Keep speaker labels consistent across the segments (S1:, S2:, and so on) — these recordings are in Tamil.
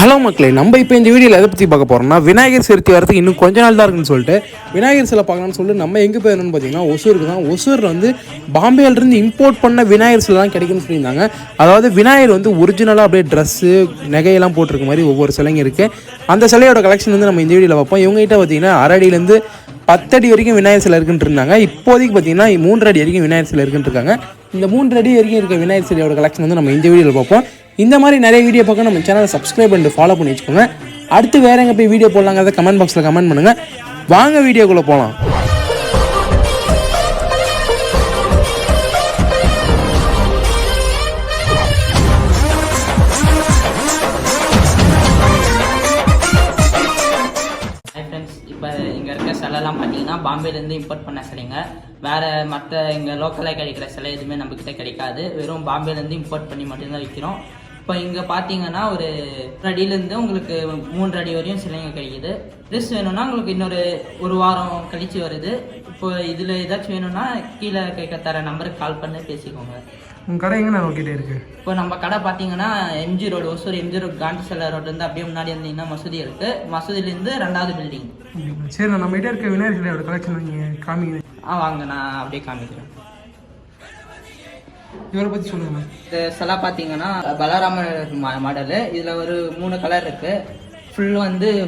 S1: ஹலோ மக்களே, நம்ம இப்போ இந்த வீடியோவில் எதை பற்றி பார்க்க போகிறோம்னா விநாயகர் சதுர்த்தி வரதுக்கு இன்னும் கொஞ்ச நாள் தான் இருக்குன்னு சொல்லிட்டு விநாயகர் சிலை பார்க்கலாம்னு சொல்லிட்டு நம்ம எங்கே போயிருந்தோம்னு பார்த்தீங்கன்னா ஒசூருக்கு தான். ஒசூரில் வந்து பாம்பேலேருந்து இம்போர்ட் பண்ண விநாயகர் சிலை தான் கிடைக்குன்னு சொல்லியிருந்தாங்க. அதாவது விநாயகர் வந்து ஒரிஜினலாக அப்படியே ட்ரெஸ்ஸு நகையெல்லாம் போட்டிருக்க மாதிரி ஒவ்வொரு சிலைங்க இருக்குது. அந்த சிலையோட கலெக்ஷன் வந்து நம்ம இந்த வீடியோவில் பார்ப்போம். இவங்ககிட்ட பார்த்தீங்கன்னா 6 அடியிலேருந்து 10 அடி வரைக்கும் விநாயகர் சிலை இருக்குன்னு இருந்தாங்க. இப்போதைக்கு பார்த்தீங்கன்னா 3 அடி வரைக்கும் விநாயகர் சிலை இருக்குன்னு இருக்காங்க. இந்த 3 அடி வரைக்கும் இருக்க விநாயகர் சிலையோட கலெக்ஷன் வந்து நம்ம இந்த வீடியோவில் பார்ப்போம். இந்த மாதிரி நிறைய வீடியோ பார்க்க நம்ம சேனலை சப்ஸ்கிரைப் பண்ணிட்டு ஃபாலோ பண்ணி வச்சுக்கோங்க. அடுத்து வேற எங்கே போய் வீடியோ போடலாங்கிறத கமெண்ட் பாக்ஸில் கமெண்ட் பண்ணுங்கள். வாங்க வீடியோக்குள்ளே போகலாம்.
S2: இப்போ இங்கே இருக்க சிலைலாம் பார்த்தீங்கன்னா பாம்பேலேருந்து இம்போர்ட் பண்ண சிலைங்க. வேறு மற்ற இங்கே லோக்கலாக கிடைக்கிற சிலை எதுவுமே நம்மக்கிட்ட கிடைக்காது. வெறும் பாம்பேலேருந்து இம்போர்ட் பண்ணி மட்டும்தான் விற்கிறோம். இப்போ இங்கே பார்த்தீங்கன்னா ஒரு 1 அடியிலேருந்து உங்களுக்கு 3 அடி வரையும் சிலைங்க கிடைக்குது. ட்ரெஸ் வேணும்னா உங்களுக்கு ஒரு வாரம் கழித்து வருது. இப்போ இதில் ஏதாச்சும் வேணும்னா கீழே கேட்க தர நம்பருக்கு கால் பண்ணி பேசிக்கோங்க.
S1: உங்கள் கடை எங்கே நான் கிட்டே இருக்குது?
S2: இப்போ நம்ம கடை பார்த்தீங்கன்னா MG road, Hosur MG road, Gandhi சிலை ரோட்லேருந்து அப்படியே முன்னாடி வந்தீங்கன்னா மசூதி இருக்குது. மசூதியிலேருந்து 2வது பில்டிங்.
S1: சரி, நம்ம கிட்டே இருக்க விநாயகர் சிலையோட கலெக்ஷன் நீங்கள் காமிங்க.
S2: வாங்க, நான் அப்படியே காமிக்கிறேன்.
S1: இவரை பற்றி சொல்லுங்க.
S2: இந்த சிலை பார்த்தீங்கன்னா பலராமர் மாடலு. இதில் ஒரு 3 கலர் இருக்குது.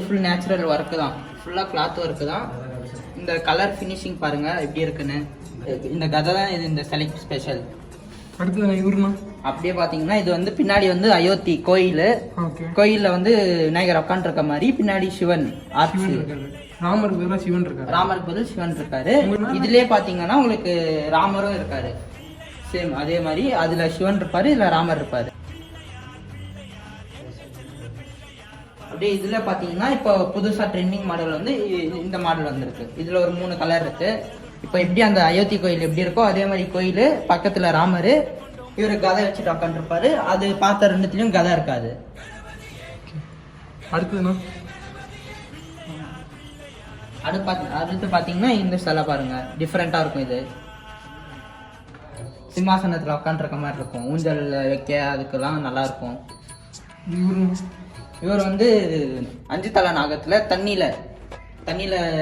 S2: ஃபுல் நேச்சுரல் ஒர்க்கு தான், ஃபுல்லாக கிளாத் ஒர்க்கு தான். இந்த கலர் ஃபினிஷிங் பாருங்கள் எப்படி இருக்குன்னு. இந்த கதை தான் இது இந்த சிலைக்கு ஸ்பெஷல்.
S1: அடுத்தது இவருனா
S2: அப்படியே பார்த்தீங்கன்னா இது வந்து பின்னாடி வந்து அயோத்தி கோயிலில் வந்து விநாயகர் உட்காந்துருக்க மாதிரி பின்னாடி சிவன் ஆர்ச்சி.
S1: ராமருக்கு பதிலாக சிவன் இருக்காரு.
S2: ராமருக்கு பதில் சிவன் இருக்காரு. இதுலயே பார்த்தீங்கன்னா உங்களுக்கு ராமரும் இருக்காரு. சேம் அதே மாதிரி அதுல சிவன் இருப்பாரு, இதுல ராமர் இருப்பாரு. அப்படியே இதுல பாத்தீங்கன்னா இப்போ புதுசா ட்ரெண்டிங் மாடல் வந்து இந்த மாடல் வந்திருக்கு. இதுல ஒரு 3 கலர் இருக்கு. இப்போ எப்படி அந்த அயோத்தி கோயில் எப்படி இருக்கோ அதே மாதிரி கோயில் பக்கத்துல ராமர், இவரு கதை வச்சுட்டு உட்காந்துருப்பாரு. அது பார்த்த 2த்துலயும் கதை இருக்காது. அடுத்து பாத்தீங்கன்னா இந்த சிலை பாருங்க, டிஃப்ரெண்டா இருக்கும். இது சிம்மாசனத்தில் உட்காந்துருக்க மாதிரி இருக்கும். ஊஞ்சல் வைக்க அதுக்கெல்லாம் நல்லா இருக்கும். இவர் வந்து 5 தலை நாகத்தில் தண்ணியில்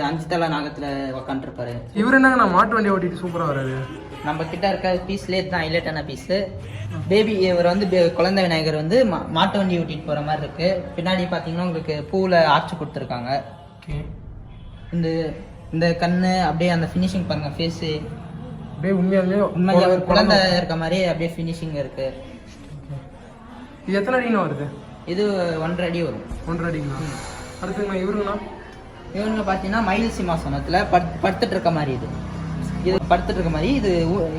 S2: 5 தலை நாகத்தில் உட்காந்துருப்பாரு.
S1: இவர் என்னங்க மாட்டு வண்டி ஓட்டிட்டு சூப்பராக வராது.
S2: நம்ம கிட்ட இருக்க பீஸ்லேயே தான் ஹைலைட்டான பீஸு. பேபி இவர் வந்து குழந்தை விநாயகர் வந்து மாட்டு வண்டி ஓட்டிட்டு போகிற மாதிரி இருக்கு. பின்னாடி பார்த்தீங்கன்னா உங்களுக்கு பூவில் ஆர்ச்சி கொடுத்துருக்காங்க. இந்த கண்ணு அப்படியே அந்த ஃபினிஷிங் பாருங்க, ஃபேஸு உண்மையாவே ஒரு குழந்தை இருக்க மாதிரி அப்படியே ஃபினிஷிங் இருக்கு.
S1: இது எத்தனை அடினா வருது?
S2: இது 1.5 அடி வரும்.
S1: 1.5 அடிங்களா? அடுத்து
S2: இவங்க பார்த்தீங்கன்னா மயில் சிம்மாசனத்தில் படுத்துட்டு இருக்க மாதிரி. இது படுத்துட்டு இருக்க மாதிரி.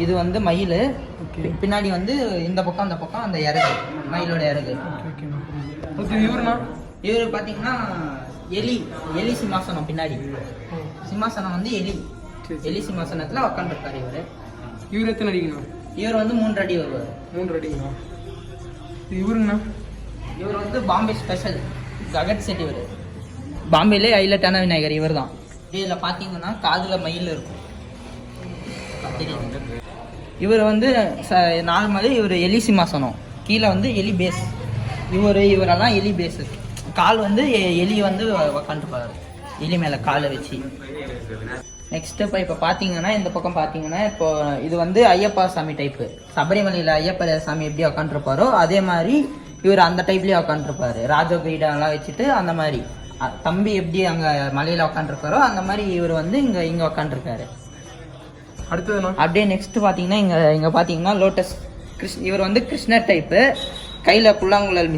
S2: இது வந்து மயில். பின்னாடி வந்து இந்த பக்கம் அந்த பக்கம் அந்த இறகு, மயிலோட இறகு. இவர் பார்த்தீங்கன்னா எலி சிம்மாசனம். பின்னாடி சிம்மாசனம் வந்து எலி சிம்மாசனத்துல உட்காந்துருக்காரு.
S1: இவர் எத்தனை அடிக்கணும்?
S2: இவர் வந்து 3 அடி வருவார்.
S1: 3 அடிங்களா?
S2: இவர் வந்து பாம்பே ஸ்பெஷல் ஜகத் செட். இவர் பாம்பேலே ஹைலைட்டான விநாயகர் இவர் தான். இதில் பார்த்தீங்கன்னா காதுல மயில் இருக்கும். இவர் வந்து நார்மலி இவர் எலி சிம்மாசனம், கீழே வந்து எலி பேஸ். இவரெல்லாம் எலி பேஸு. கால் வந்து எலி வந்து உட்காந்துருப்பாரு, எலி மேலே காலை வச்சு. நெக்ஸ்ட் இப்போ பார்த்தீங்கன்னா இந்த பக்கம் பார்த்தீங்கன்னா இப்போ இது வந்து ஐயப்பா சாமி டைப்பு. சபரிமலையில் ஐயப்ப சாமி எப்படி உக்காந்துருப்பாரோ அதே மாதிரி இவர் அந்த டைப்லேயே உக்காந்துருப்பாரு. ராஜகிரீடம்லாம் வச்சுட்டு அந்த மாதிரி தம்பி எப்படி அங்கே மலையில் உக்காந்துருக்காரோ அந்த மாதிரி இவர் வந்து இங்கே உக்காந்துருக்காரு.
S1: அடுத்தது
S2: அப்படியே நெக்ஸ்ட் பார்த்தீங்கன்னா இங்கே பார்த்தீங்கன்னா லோட்டஸ் இவர் வந்து கிருஷ்ணர் டைப்பு. கையில் புல்லாங்குழல்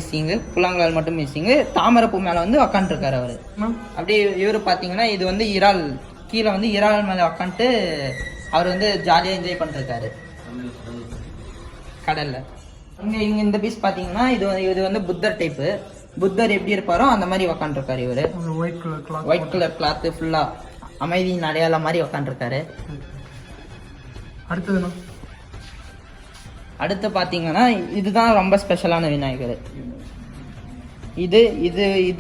S2: மட்டும் மிஸ்ஸிங்கு. தாமரைப்பூ மேலே வந்து உக்காந்துருக்காரு அவர். அப்படியே இவர் பார்த்தீங்கன்னா இது வந்து இறால், கீழே வந்து இறால் மேலே உக்காந்துட்டு அவர் வந்து ஜாலியாக என்ஜாய் பண்ணிருக்காரு கடலில். இங்கே இந்த பீஸ் பார்த்தீங்கன்னா இது வந்து புத்தர் டைப்பு. புத்தர் எப்படி இருப்பாரோ அந்த மாதிரி உக்காந்துருக்காரு இவர். ஒயிட் கலர் கிளாத்து ஃபுல்லாக அமைதியின் அடையாளம் மாதிரி உக்காந்துருக்காரு. அடுத்து பார்த்தீங்கன்னா இதுதான் ரொம்ப ஸ்பெஷலான விநாயகர். இது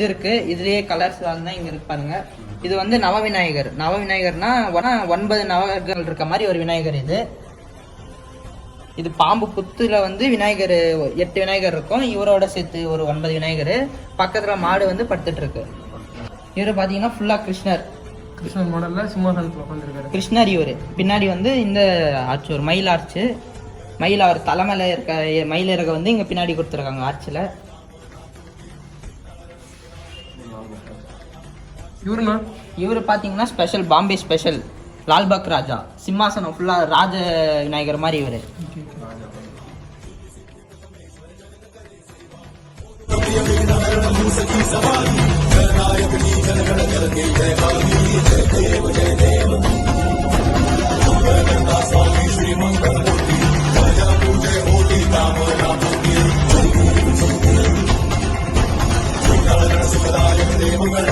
S2: இருக்கு. இதுலேயே கலர்ஸ் தான் இங்கே இருக்கு பாருங்க. இது வந்து நவவிநாயகர்னா 9 நவகர்கள் இருக்க மாதிரி ஒரு விநாயகர். இது பாம்பு புத்துல வந்து விநாயகர் 8 விநாயகர் இருக்கும். இவரோட சேர்த்து ஒரு 9 விநாயகர். பக்கத்துல மாடு வந்து படுத்துட்டு இருக்கு. இவர் பாத்தீங்கன்னா ஃபுல்லா கிருஷ்ணர்
S1: மாடல்ல சிம்மாசனத்துல உட்காந்துருக்காரு.
S2: கிருஷ்ணர் இவர். பின்னாடி வந்து இந்த ஆர்ச் ஒரு மயில் ஆர்ச்சு. மயில் அவர் தலைமையில இருக்க மயில் இறக வந்து இங்க பின்னாடி கொடுத்துருக்காங்க ஆர்ச்சில். இவர் பாத்தீங்கன்னா ஸ்பெஷல் பாம்பே ஸ்பெஷல் லால்பாக் ராஜா. சிம்மாசனம் ஃபுல்லா ராஜ விநாயகர் மாதிரி இவரு.
S3: Devam